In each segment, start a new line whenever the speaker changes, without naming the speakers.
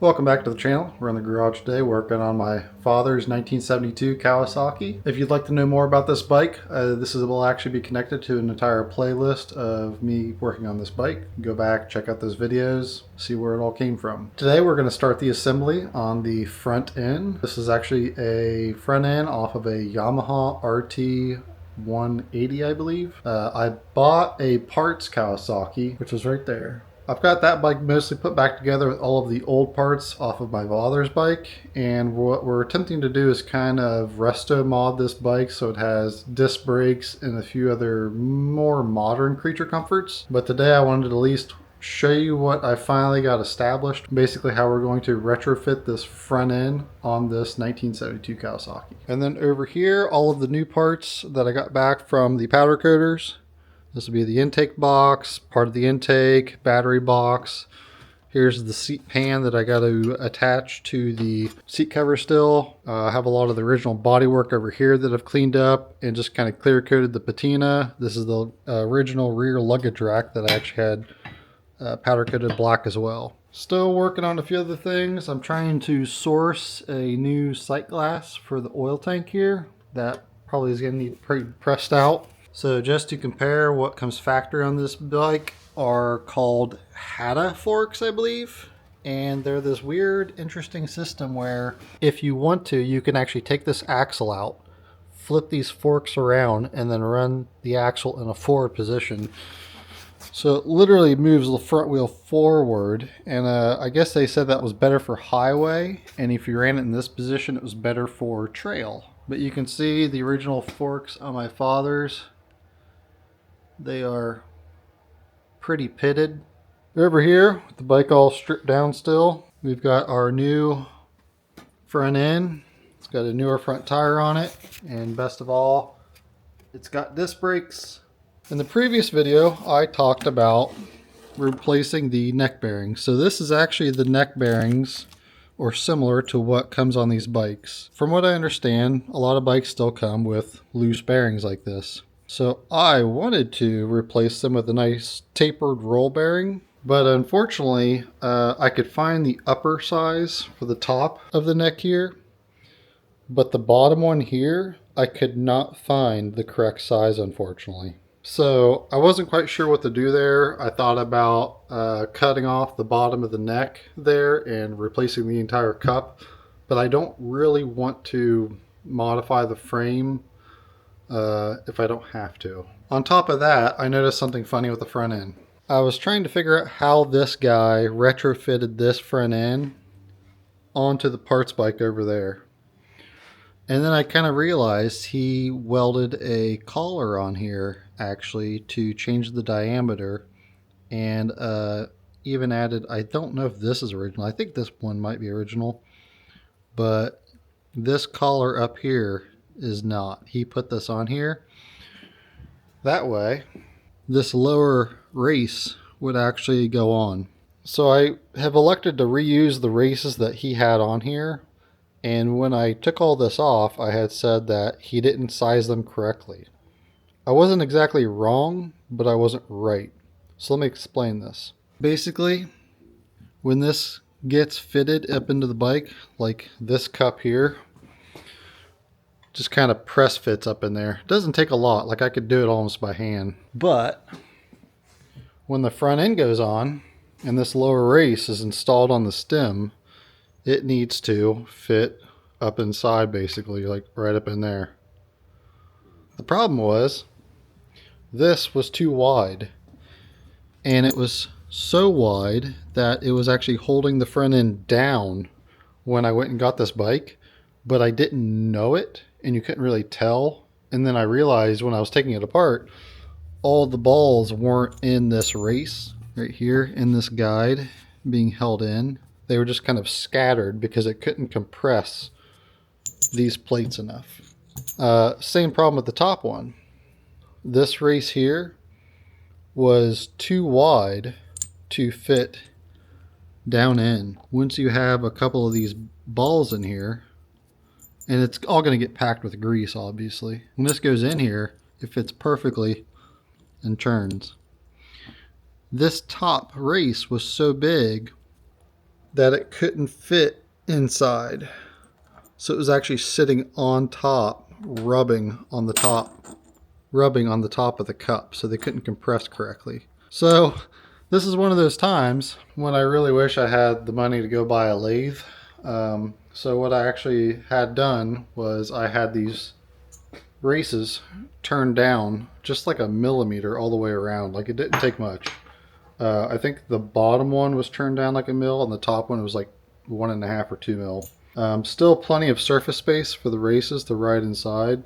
Welcome back to the channel. We're in the garage today working on my father's 1972 Kawasaki. If you'd like to know more about this bike, will actually be connected to an entire playlist of me working on this bike. Go back, check out those videos, see where it all came from. Today we're going to start the assembly on the front end. This is actually a front end off of a Yamaha RT 180, I believe. I bought a parts Kawasaki, which was right there. I've got that bike mostly put back together with all of the old parts off of my father's bike, and what we're attempting to do is kind of resto mod this bike so it has disc brakes and a few other more modern creature comforts. But today I wanted to at least show you what I finally got established, basically how we're going to retrofit this front end on this 1972 Kawasaki. And then over here, all of the new parts that I got back from the powder coaters. This will be the intake box, part of the intake, battery box. Here's the seat pan that I got to attach to the seat cover still. I have a lot of the original bodywork over here that I've cleaned up and just kind of clear coated the patina. This is the original rear luggage rack that I actually had powder coated black as well. Still working on a few other things. I'm trying to source a new sight glass for the oil tank here. That probably is going to need pretty pressed out. So just to compare, what comes factory on this bike are called Hata forks, I believe. And they're this weird, interesting system where if you want to, you can actually take this axle out, flip these forks around, and then run the axle in a forward position. So it literally moves the front wheel forward. And I guess they said that was better for highway. And if you ran it in this position, it was better for trail. But you can see the original forks on my father's. They are pretty pitted. Over here, with the bike all stripped down still, we've got our new front end. It's got a newer front tire on it, and best of all, it's got disc brakes. In the previous video, I talked about replacing the neck bearings. So this is actually the neck bearings, or similar to what comes on these bikes. From what I understand, a lot of bikes still come with loose bearings like this. So I wanted to replace them with a nice tapered roll bearing, but unfortunately I could find the upper size for the top of the neck here, but the bottom one here I could not find the correct size, unfortunately. So I wasn't quite sure what to do there. I thought about cutting off the bottom of the neck there and replacing the entire cup, but I don't really want to modify the frame if I don't have to. On top of that, I noticed something funny with the front end. I was trying to figure out how this guy retrofitted this front end onto the parts bike over there. And then I kind of realized he welded a collar on here actually to change the diameter, and even added, I don't know if this is original, I think this one might be original, but this collar up here is not. He put this on here. That way, this lower race would actually go on. So I have elected to reuse the races that he had on here. And when I took all this off, I had said that he didn't size them correctly. I wasn't exactly wrong, but I wasn't right. So let me explain this. Basically, when this gets fitted up into the bike, like this cup here, just kind of press fits up in there. It doesn't take a lot, like I could do it almost by hand. But when the front end goes on and this lower race is installed on the stem, it needs to fit up inside, basically, like right up in there. The problem was this was too wide, and it was so wide that it was actually holding the front end down when I went and got this bike, but I didn't know it, and you couldn't really tell. And then I realized when I was taking it apart, all the balls weren't in this race right here in this guide being held in. They were just kind of scattered because it couldn't compress these plates enough. Same problem with the top one. This race here was too wide to fit down in. Once you have a couple of these balls in here, and it's all going to get packed with grease, obviously. When this goes in here, it fits perfectly and turns. This top race was so big that it couldn't fit inside. So it was actually sitting on top, rubbing on the top of the cup, so they couldn't compress correctly. So this is one of those times when I really wish I had the money to go buy a lathe. So what I actually had done was I had these races turned down just like a millimeter all the way around. Like, it didn't take much. I think the bottom one was turned down like a mil, and the top one was like 1.5 or 2 mil. Still plenty of surface space for the races to ride inside,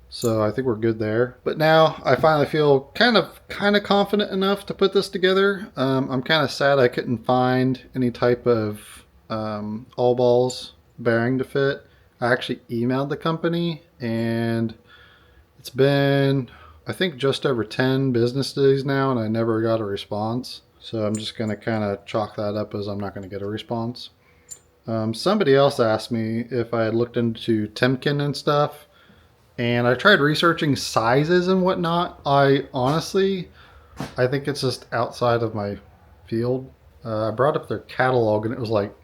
so I think we're good there. But now I finally feel kind of confident enough to put this together. I'm kind of sad I couldn't find any type of all balls bearing to fit. I actually emailed the company, and it's been, I think, just over 10 business days now, and I never got a response. So I'm just going to kind of chalk that up as I'm not going to get a response. Somebody else asked me if I had looked into Timken and stuff, and I tried researching sizes and whatnot. I think it's just outside of my field. I brought up their catalog, and it was like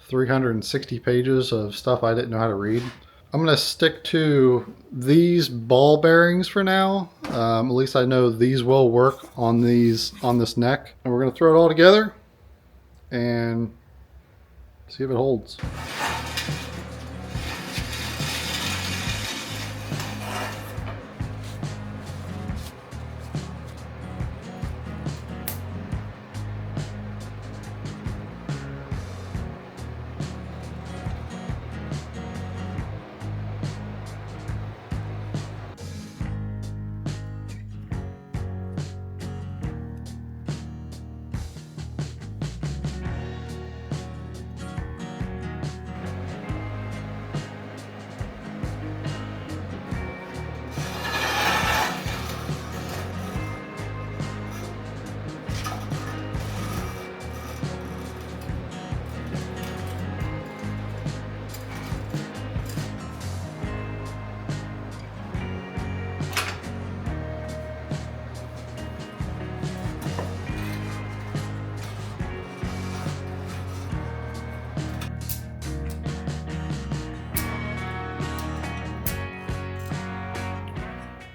360 pages of stuff I didn't know how to read. I'm going to stick to these ball bearings for now. At least I know these will work on this neck. And we're going to throw it all together and see if it holds.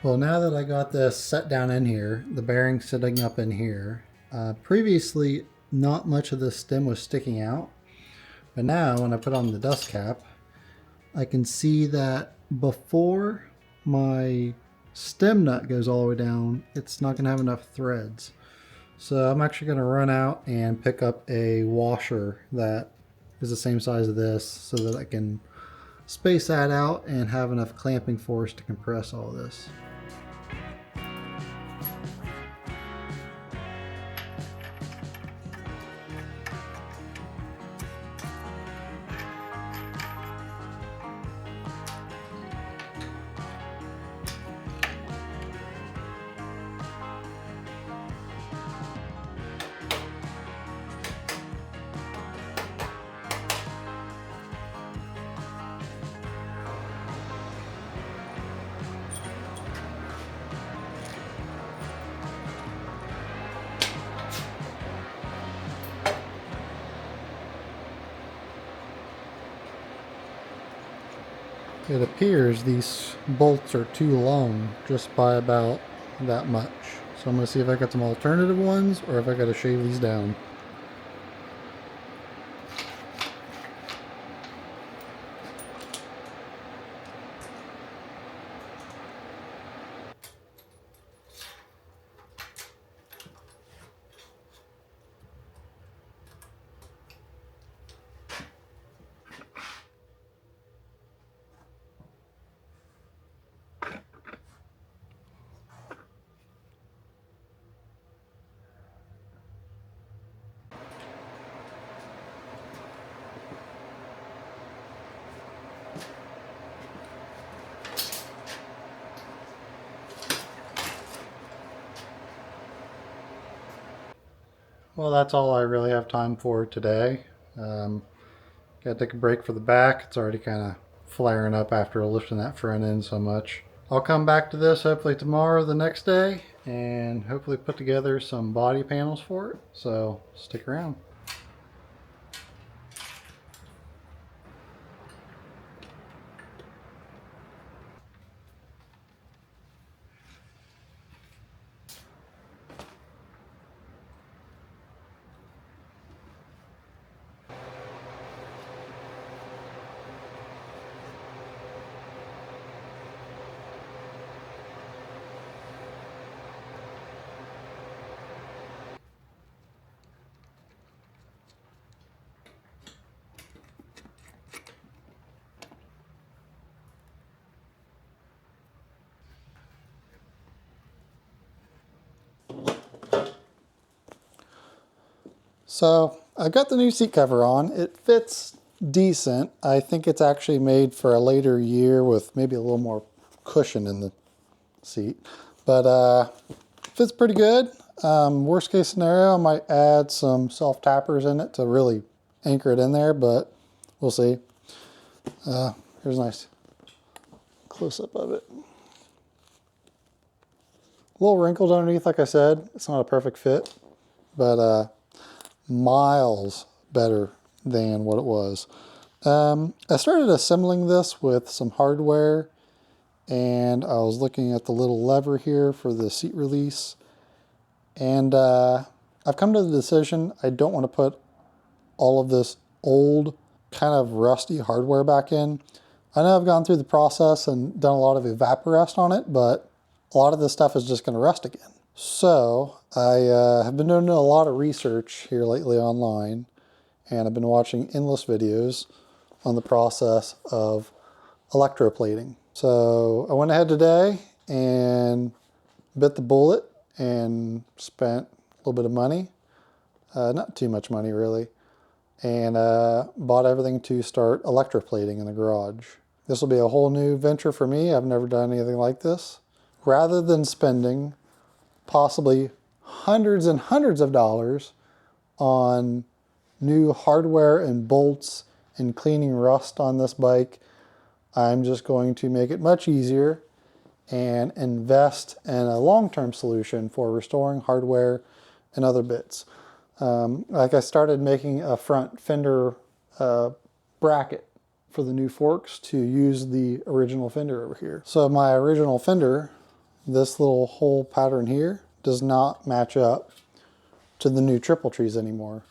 Well, now that I got this set down in here, the bearing sitting up in here, previously not much of the stem was sticking out, but now when I put on the dust cap, I can see that before my stem nut goes all the way down, it's not going to have enough threads. So I'm actually going to run out and pick up a washer that is the same size as this so that I can space that out and have enough clamping force to compress all this. It appears these bolts are too long just by about that much. So I'm going to see if I got some alternative ones or if I got to shave these down. Well, that's all I really have time for today. Gotta take a break for the back. It's already kind of flaring up after lifting that front end so much. I'll come back to this hopefully tomorrow or the next day and hopefully put together some body panels for it. So stick around. So I've got the new seat cover on. It fits decent. I think it's actually made for a later year with maybe a little more cushion in the seat. But fits pretty good. Worst case scenario, I might add some self-tappers in it to really anchor it in there, but we'll see. Here's a nice close-up of it. A little wrinkled underneath, like I said. It's not a perfect fit, but miles better than what it was. I started assembling this with some hardware, and I was looking at the little lever here for the seat release, and I've come to the decision I don't want to put all of this old, kind of rusty hardware back in. I know I've gone through the process and done a lot of evaporest on it, but a lot of this stuff is just going to rust again. So I have been doing a lot of research here lately online, and I've been watching endless videos on the process of electroplating. So I went ahead today and bit the bullet and spent a little bit of money, not too much money really, and bought everything to start electroplating in the garage. This will be a whole new venture for me. I've never done anything like this. Rather than spending possibly hundreds and hundreds of dollars on new hardware and bolts and cleaning rust on this bike, I'm just going to make it much easier and invest in a long-term solution for restoring hardware and other bits. Like I started making a front fender bracket for the new forks to use the original fender over here. So my original fender, this little hole pattern here, does not match up to the new triple trees anymore.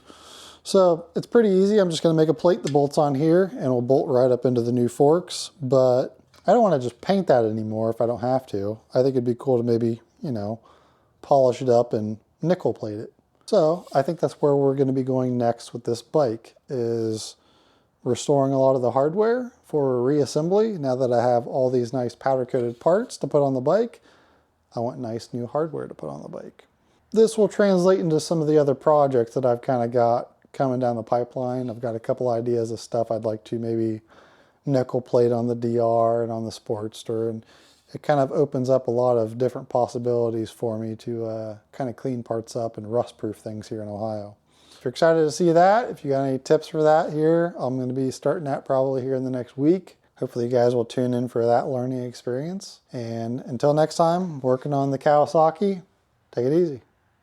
So it's pretty easy. I'm just going to make a plate that bolts on here and will bolt right up into the new forks, but I don't want to just paint that anymore if I don't have to. I think it'd be cool to maybe, you know, polish it up and nickel plate it. So I think that's where we're going to be going next with this bike, is restoring a lot of the hardware for reassembly. Now that I have all these nice powder coated parts to put on the bike, I want nice new hardware to put on the bike. This will translate into some of the other projects that I've kind of got coming down the pipeline. I've got a couple ideas of stuff I'd like to maybe nickel plate on the DR and on the Sportster, and it kind of opens up a lot of different possibilities for me to kind of clean parts up and rust-proof things here in Ohio. If you're excited to see that, if you got any tips for that here, I'm going to be starting that probably here in the next week. Hopefully you guys will tune in for that learning experience. And until next time, working on the Kawasaki, take it easy.